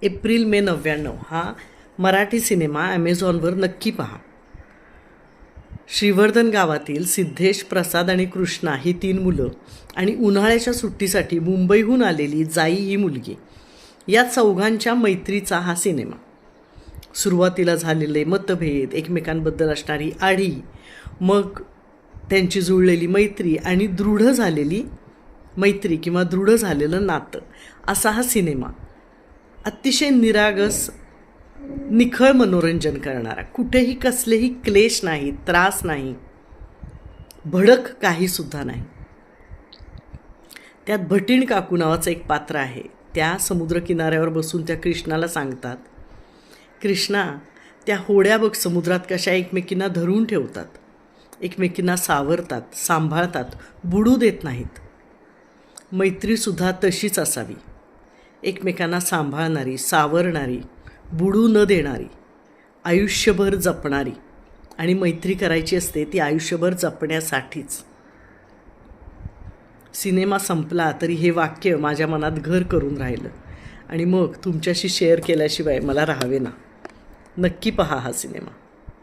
April May 99 हा Marathi cinema ॲमेझॉनवर नक्की पहा. श्रीवर्धन गावातील सिद्धेश, प्रसाद आणि कृष्णा ही 3 मुलं आणि उन्हाळ्याच्या सुट्टीसाठी मुंबईहून आलेली जाई ही मुलगी, या चौघांच्या मैत्रीचा हा सिनेमा. सुरुवातीला झालेले मतभेद, एकमेकांबद्दल असणारी आढी, मग त्यांची जुळलेली मैत्री आणि दृढ झालेली मैत्री किंवा दृढ झालेलं नातं, असा हा सिनेमा. अतिशय निरागस, निखळ मनोरंजन करणारा, कुठेही कसलेही क्लेश नाही, त्रास नाही, भडक काहीसुद्धा नाही. त्यात भटीण काकू नावाचं एक पात्र आहे. त्या समुद्रकिनाऱ्यावर बसून त्या कृष्णाला सांगतात, कृष्णा, त्या होड्या बघ समुद्रात कशा एकमेकींना धरून ठेवतात, एकमेकींना सावरतात, सांभाळतात, बुडू देत नाहीत. मैत्रीसुद्धा तशीच असावी, एकमेकांना सांभाळणारी, सावरणारी, बुडू न देणारी, आयुष्यभर जपणारी. आणि मैत्री करायची असते ती आयुष्यभर जपण्यासाठीच. सिनेमा संपला तरी हे वाक्य माझ्या मनात घर करून राहिलं आणि मग तुमच्याशी शेअर केल्याशिवाय मला राहावे ना. नक्की पहा हा सिनेमा.